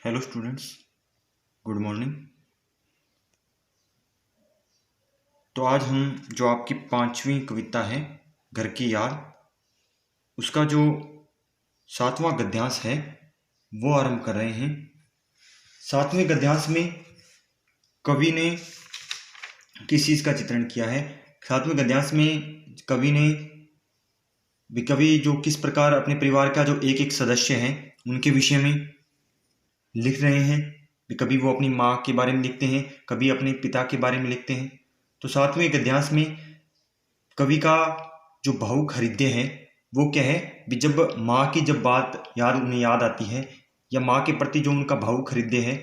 Hello students, good morning. तो आज हम जो आपकी 5वीं कविता है घर की याद, उसका जो 7वां गद्यांश है वो आरंभ कर रहे हैं। 7वें गद्यांश में कवि ने किस चीज़ का चित्रण किया है? 7वें गद्यांश में कवि जो किस प्रकार अपने परिवार का जो एक एक सदस्य है उनके विषय में लिख रहे हैं। कभी वो अपनी माँ के बारे में लिखते हैं, कभी अपने पिता के बारे में लिखते हैं। तो 7वें गद्यांश में कवि का जो भावुक हृदय है वो क्या है भी, जब माँ की जब बात उन्हें याद आती है या माँ के प्रति जो उनका भावुक हृदय है,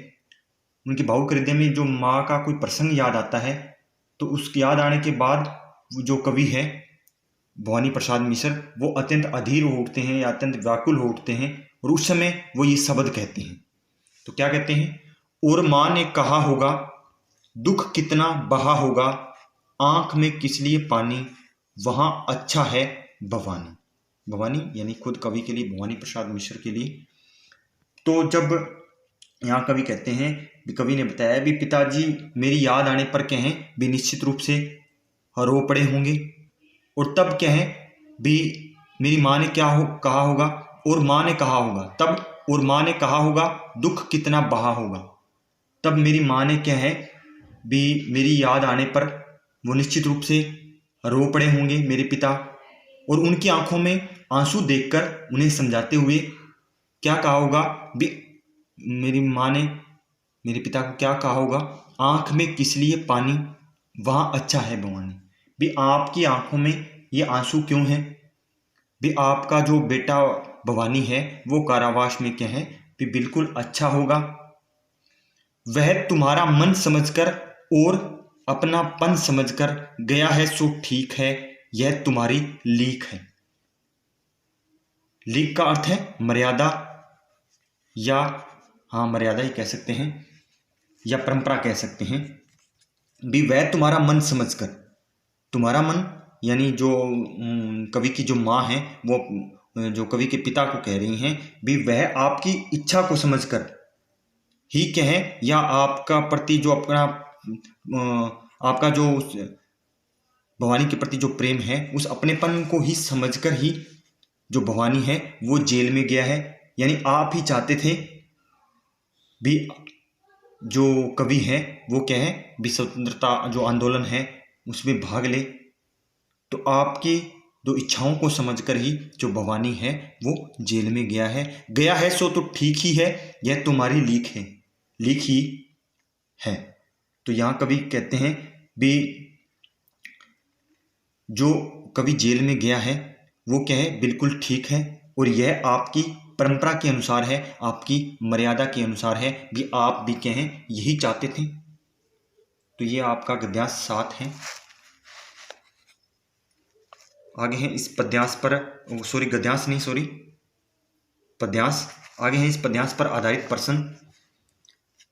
उनके भावुक हृदय में जो माँ का कोई प्रसंग याद आता है, तो उस याद आने के बाद जो कवि है भवानी प्रसाद मिश्र वो अत्यंत अधीर हो उठते हैं या अत्यंत व्याकुल हो उठते हैं, और उस समय वो ये शब्द कहते हैं। तो क्या कहते हैं? और माँ ने कहा होगा दुख कितना बहा होगा, आंख में किस लिए पानी, वहां अच्छा है भवानी। भवानी यानी खुद कवि के लिए, भवानी प्रसाद मिश्र के लिए। तो जब यहाँ कवि कहते हैं भी, कवि ने बताया भी पिताजी मेरी याद आने पर कहें भी निश्चित रूप से रो पड़े होंगे, और तब कहें भी मेरी माँ ने कहा होगा, और माँ ने कहा होगा तब, और माँ ने कहा होगा दुख कितना बहा होगा, तब मेरी माँ ने क्या है भी मेरी याद आने पर वो निश्चित रूप से रो पड़े होंगे मेरे पिता, और उनकी आंखों में आंसू देखकर उन्हें समझाते हुए क्या कहा होगा भी, मेरी माँ ने मेरे पिता को क्या कहा होगा, आंख में किस लिए पानी, वहाँ अच्छा है भवानी। भी आपकी आंखों में ये आंसू क्यों हैं? भी आपका जो बेटा भवानी है वो कारावास में क्या है भी बिल्कुल अच्छा होगा। वह तुम्हारा मन समझकर और अपनापन समझकर गया है सो ठीक है, यह तुम्हारी लीक है। लीक का अर्थ है मर्यादा, या मर्यादा ही कह सकते हैं या परंपरा कह सकते हैं। भी वह तुम्हारा मन समझकर, तुम्हारा मन यानी जो कवि की जो माँ है वो जो कवि के पिता को कह रही हैं भी, वह आपकी इच्छा को समझकर ही कहें, या आपका प्रति जो अपना आपका जो भवानी के प्रति जो प्रेम है उस अपनेपन को ही समझकर ही जो भवानी है वो जेल में गया है। यानी आप ही चाहते थे भी जो कवि है वो क्या है भी स्वतंत्रता जो आंदोलन है उसमें भाग ले, तो आपकी जो इच्छाओं को समझकर ही जो भवानी है वो जेल में गया है सो तो ठीक ही है, यह तुम्हारी लीक ही है। तो यहाँ कवि कहते हैं भी जो कवि जेल में गया है वो क्या है बिल्कुल ठीक है, और यह आपकी परंपरा के अनुसार है, आपकी मर्यादा के अनुसार है भी, आप भी क्या हैं यही चाहते थे। तो ये आपका गद्यांश 7 है। आगे हैं इस पद्यांश पर, पद्यांश आगे हैं इस पद्यांश पर आधारित प्रश्न।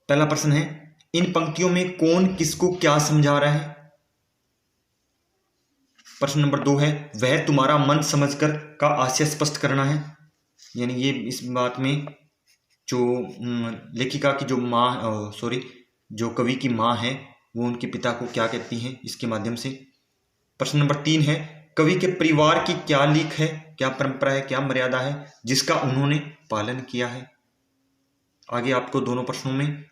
पहला प्रश्न है, इन पंक्तियों में कौन किसको क्या समझा रहा है? प्रश्न नंबर 2 है, वह तुम्हारा मन समझकर का आशय स्पष्ट करना है। यानी ये इस बात में जो लेखिका की जो माँ जो कवि की माँ है वो उनके पिता को क्या कहती हैं इसके माध्यम से। प्रश्न नंबर 3 है, कवि के परिवार की क्या लीक है, क्या परंपरा है, क्या मर्यादा है जिसका उन्होंने पालन किया है। आगे आपको दोनों प्रश्नों में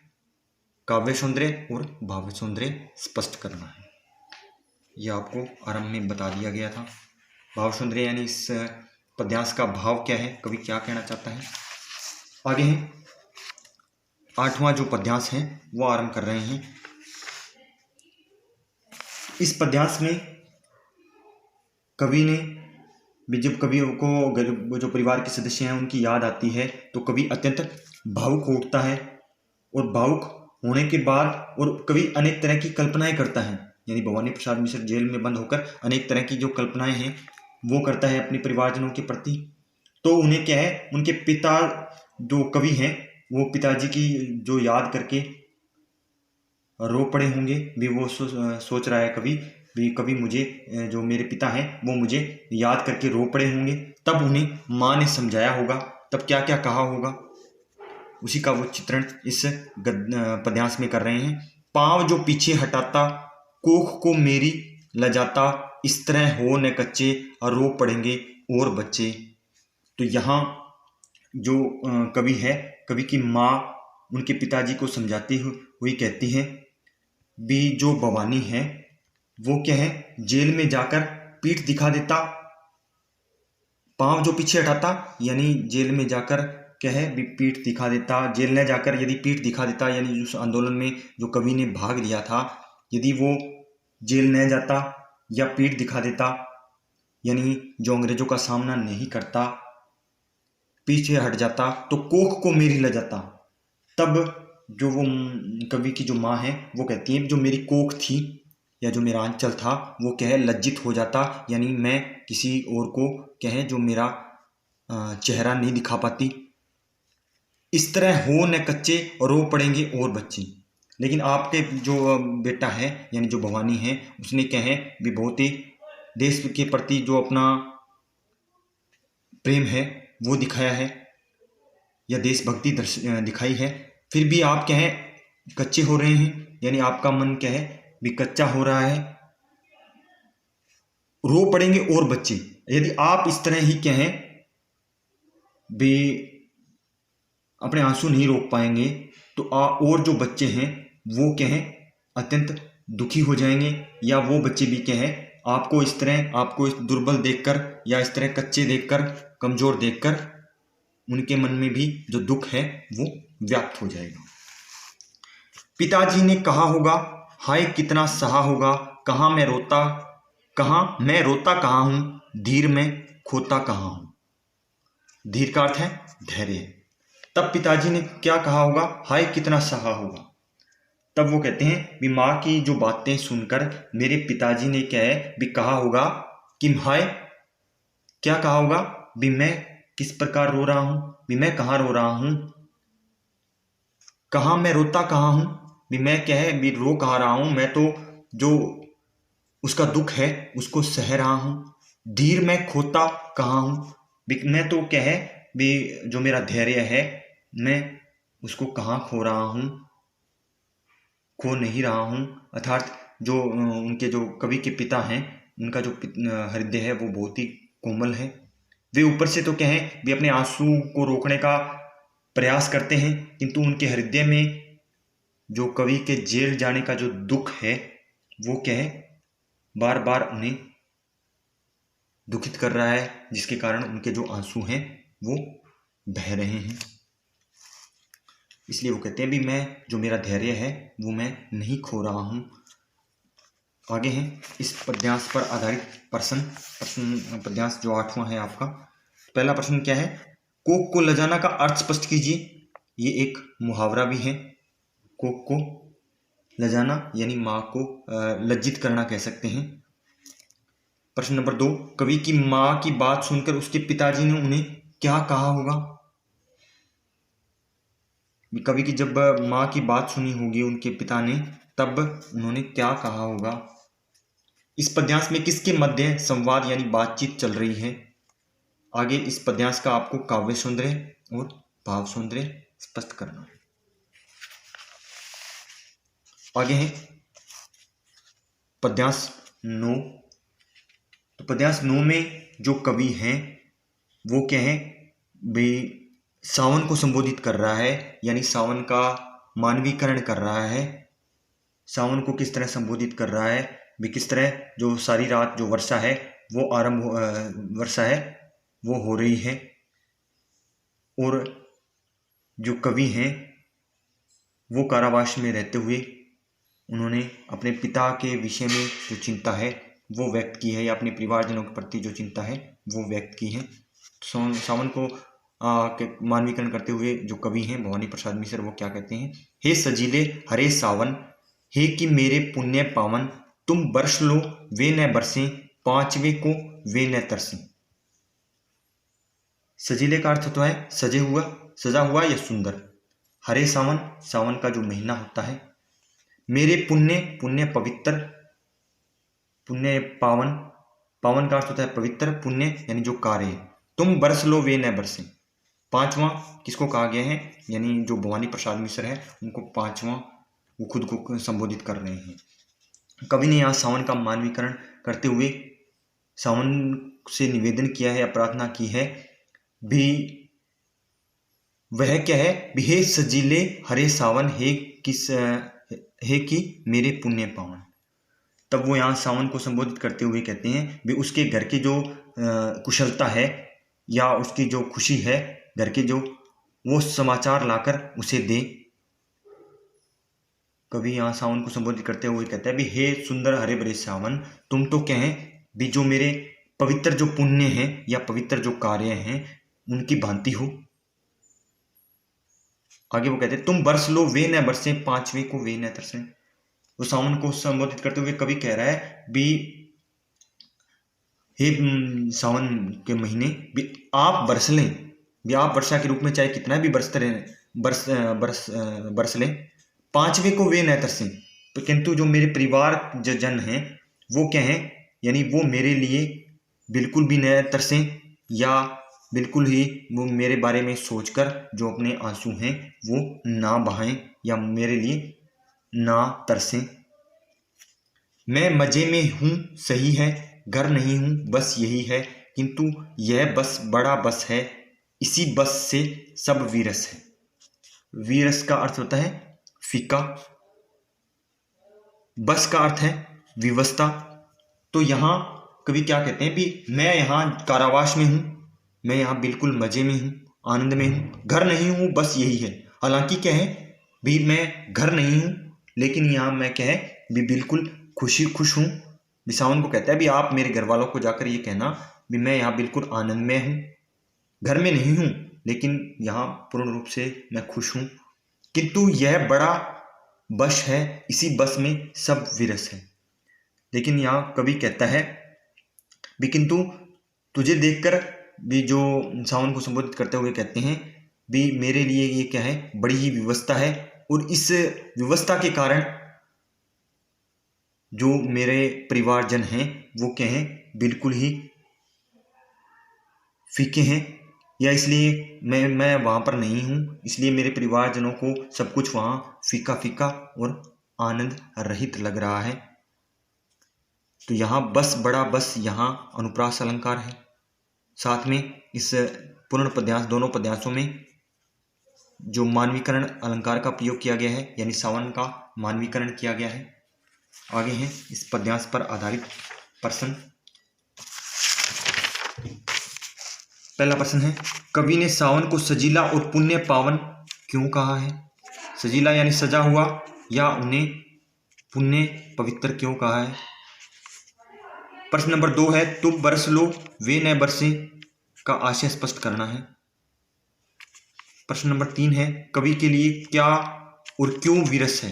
काव्य सौंदर्य और भाव सौंदर्य स्पष्ट करना है। यह आपको आरंभ में बता दिया गया था। भाव सौंदर्य यानी इस पद्यांश का भाव क्या है, कवि क्या कहना चाहता है। आगे है 8वां जो पद्यांश है वो आरंभ कर रहे हैं। इस पद्यांश में कवि ने जब कवि को जो परिवार के सदस्य हैं उनकी याद आती है तो कवि अत्यंत भावुक हो उठता है, और भावुक होने के बाद और कवि अनेक तरह की कल्पनाएं करता है। यानी भवानी प्रसाद मिश्र जेल में बंद होकर अनेक तरह की जो कल्पनाएं हैं वो करता है अपने परिवारजनों के प्रति। तो उन्हें क्या है, उनके पिता जो कवि हैं वो पिताजी की जो याद करके रो पड़े होंगे भी, वो सोच रहा है कवि मुझे जो मेरे पिता हैं वो मुझे याद करके रो पड़े होंगे, तब उन्हें माँ ने समझाया होगा, तब क्या क्या कहा होगा। उसी का वो चित्रण इस पद्यांश में कर रहे हैं। पाँव जो पीछे हटाता, कोख को मेरी लजाता, इस तरह हो न कच्चे, और रो पड़ेंगे और बच्चे। तो यहाँ जो कवि है, कवि की माँ उनके पिताजी को समझाती हुई कहती है भी जो भवानी है वो क्या है, जेल में जाकर पीठ दिखा देता, पाँव जो पीछे हटाता यानी जेल में जाकर क्या है भी पीठ दिखा देता, जेल न जाकर यदि पीठ दिखा देता यानी उस आंदोलन में जो कवि ने भाग लिया था, यदि वो जेल न जाता या पीठ दिखा देता यानी जो अंग्रेजों का सामना नहीं करता, पीछे हट जाता, तो कोख को मेरी ले जाता। तब जो वो कवि की जो माँ है वो कहती है जो मेरी कोख थी या जो मेरा आंचल था वो क्या है लज्जित हो जाता, यानी मैं किसी और को क्या है जो मेरा चेहरा नहीं दिखा पाती। इस तरह हो न कच्चे और रो पड़ेंगे और बच्चे। लेकिन आपके जो बेटा है यानी जो भवानी है उसने क्या है भी बहुत ही देश के प्रति जो अपना प्रेम है वो दिखाया है या देशभक्ति दिखाई है, फिर भी आप क्या है कच्चे हो रहे हैं, यानी आपका मन क्या है भी कच्चा हो रहा है। रो पड़ेंगे और बच्चे, यदि आप इस तरह ही क्या है भी अपने आंसू नहीं रोक पाएंगे तो और जो बच्चे हैं वो क्या है अत्यंत दुखी हो जाएंगे, या वो बच्चे भी क्या है आपको इस तरह, आपको इस दुर्बल देखकर या इस तरह कच्चे देखकर, कमजोर देखकर उनके मन में भी जो दुख है वो व्याप्त हो जाएगा। पिताजी ने कहा होगा हाय कितना सहा होगा, कहाँ मैं रोता कहाँ हूँ, धीर में खोता कहाँ हूँ। धीर का अर्थ है धैर्य। तब पिताजी ने क्या कहा होगा, हाय कितना सहा होगा। तब वो कहते हैं भी माँ की जो बातें सुनकर मेरे पिताजी ने क्या है भी कहा होगा कि हाय, क्या कहा होगा भी मैं किस प्रकार रो रहा हूँ, भी मैं कहाँ रो रहा हूँ, कहाँ मैं रोता कहाँ हूँ, भी मैं क्या है भी रो कहाँ रहा हूँ, मैं तो जो उसका दुख है उसको सह रहा हूँ। धीर मैं खोता कहाँ हूँ, भी मैं तो क्या है भी जो मेरा धैर्य है मैं उसको कहाँ खो रहा हूँ, खो नहीं रहा हूँ। अर्थात जो उनके जो कवि के पिता हैं उनका जो हृदय है वो बहुत ही कोमल है। वे ऊपर से तो क्या है भी अपने आंसू को रोकने का प्रयास करते हैं, किंतु उनके हृदय में जो कवि के जेल जाने का जो दुख है वो क्या है बार बार उन्हें दुखित कर रहा है, जिसके कारण उनके जो आंसू हैं वो बह रहे हैं। इसलिए वो कहते हैं भी मैं जो मेरा धैर्य है वो मैं नहीं खो रहा हूँ। आगे हैं इस पद्यांश पर आधारित प्रश्न पद्यांश जो 8वां है आपका। पहला प्रश्न क्या है, कोक को लजाना का अर्थ स्पष्ट कीजिए। ये एक मुहावरा भी है, कोक को लजाना यानी माँ को लज्जित करना कह सकते हैं। प्रश्न नंबर 2, कवि की माँ की बात सुनकर उसके पिताजी ने उन्हें क्या कहा होगा। कवि की जब माँ की बात सुनी होगी उनके पिता ने तब उन्होंने क्या कहा होगा। इस पद्यांश में किसके मध्य संवाद यानी बातचीत चल रही है। आगे इस पद्यांश का आपको काव्य सौंदर्य और भाव सौंदर्य स्पष्ट करना है। आगे है पद्यांश 9। तो पद्यांश 9 में जो कवि हैं वो क्या है भाई सावन को संबोधित कर रहा है, यानी सावन का मानवीकरण कर रहा है। सावन को किस तरह संबोधित कर रहा है भी, किस तरह जो सारी रात जो वर्षा है वो वर्षा है वो हो रही है, और जो कवि हैं वो कारावास में रहते हुए उन्होंने अपने पिता के विषय में जो चिंता है वो व्यक्त की है, या अपने परिवारजनों के प्रति जो चिंता है वो व्यक्त की है। सावन को मानवीकरण करते हुए जो कवि हैं भवानी प्रसाद मिश्र वो क्या कहते हैं, हे सजीले हरे सावन, हे कि मेरे पुण्य पावन, तुम बरस लो वे न बरसें, पांचवे को वे न तरसें। सजीले का अर्थ तो है सजा हुआ या सुंदर। हरे सावन, सावन का जो महीना होता है। मेरे पुण्य पवित्र, पुण्य पावन, पावन का अर्थ होता है पवित्र, पुण्य यानी जो कार्य। तुम बरस लो वे न बरसें, पांचवा किसको कहा गया है, यानी जो भवानी प्रसाद मिश्र है उनको पांचवा वो खुद को संबोधित कर रहे हैं। कवि ने यहाँ सावन का मानवीकरण करते हुए सावन से निवेदन किया है या प्रार्थना की है भी, वह क्या है भी, हे सजीले हरे सावन, हे कि मेरे पुण्य पावन। तब वो यहाँ सावन को संबोधित करते हुए कहते हैं भी उसके घर की जो कुशलता है या उसकी जो खुशी है घर के, जो वो समाचार लाकर उसे दे। कभी यहाँ सावन को संबोधित करते हुए कहता है भी, हे सुंदर हरे भरे सावन, तुम तो कहें भी जो मेरे पवित्र जो पुण्य हैं या पवित्र जो कार्य हैं उनकी भांति हो। आगे वो कहते हैं, तुम बरस लो वे न बरसे, पांचवे को वे न तरसे। वो सावन को संबोधित करते हुए कवि कह रहा है भी, हे सावन के महीने भी आप बरस लें, भी आप वर्षा के रूप में चाहे कितना भी बरसते रहे, बरस लें, पांचवे को वे न तरसे, तो किंतु जो मेरे परिवार जो जन हैं वो क्या है, यानी वो मेरे लिए बिल्कुल भी न तरसें या बिल्कुल ही वो मेरे बारे में सोचकर जो अपने आंसू हैं वो ना बहाएं या मेरे लिए ना तरसें। मैं मजे में हूँ सही है, घर नहीं हूँ बस यही है, किंतु यह बस बड़ा बस है, इसी बस से सब वीरस है। वीरस का अर्थ होता है फीका, बस का अर्थ है विवस्था। तो यहाँ कवि क्या कहते हैं भी, मैं यहाँ कारावास में हूँ, मैं यहाँ बिल्कुल मजे में हूँ, आनंद में हूँ, घर नहीं हूँ बस यही है। हालांकि क्या है भी, मैं घर नहीं हूँ लेकिन यहाँ मैं क्या है भी बिल्कुल खुश हूँ। सावन को कहता है भी, आप मेरे घर वालों को जाकर ये कहना भी मैं यहाँ बिल्कुल आनंद में हूँ, घर में नहीं हूँ लेकिन यहाँ पूर्ण रूप से मैं खुश हूँ, किंतु यह बड़ा बस है, इसी बस में सब विरस है। लेकिन यहाँ कवि कहता है भी, किंतु तुझे देखकर भी, जो सावन को संबोधित करते हुए कहते हैं भी, मेरे लिए ये क्या है बड़ी ही व्यवस्था है, और इस व्यवस्था के कारण जो मेरे परिवारजन हैं वो क्या हैं बिल्कुल ही फीके हैं, या इसलिए मैं वहाँ पर नहीं हूँ, इसलिए मेरे परिवारजनों को सब कुछ वहाँ फीका फीका और आनंद रहित लग रहा है। तो यहाँ बस बड़ा बस यहाँ अनुप्रास अलंकार है। साथ में इस पूर्ण पद्यांश, दोनों पद्यांशों में जो मानवीकरण अलंकार का प्रयोग किया गया है, यानी सावन का मानवीकरण किया गया है। आगे हैं इस पद्यांश पर आधारित प्रश्न। पहला प्रश्न है, कवि ने सावन को सजीला और पुण्य पावन क्यों कहा है? सजीला यानी सजा हुआ, या उन्हें पुण्य पवित्र क्यों कहा है? प्रश्न नंबर 2 है, तुम बरस लो वे न बरसे का आशय स्पष्ट करना है। प्रश्न नंबर 3 है, कवि के लिए क्या और क्यों विरस है?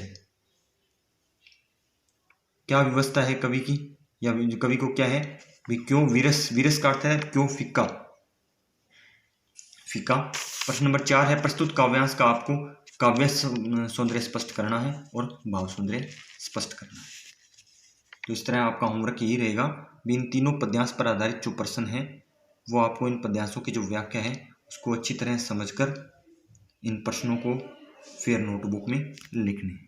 क्या व्यवस्था है कवि की, या कवि को क्या है भी क्यों विरस? विरस का अर्थ है क्यों फीका फीका। प्रश्न नंबर 4 है, प्रस्तुत काव्यांश का आपको काव्य सौंदर्य स्पष्ट करना है और भाव सौंदर्य स्पष्ट करना है। तो इस तरह आपका होमवर्क यही रहेगा भी, इन तीनों पद्यांश पर आधारित जो प्रश्न है वो आपको इन पद्यांशों की जो व्याख्या है उसको अच्छी तरह समझकर इन प्रश्नों को फिर नोटबुक में लिखने हैं।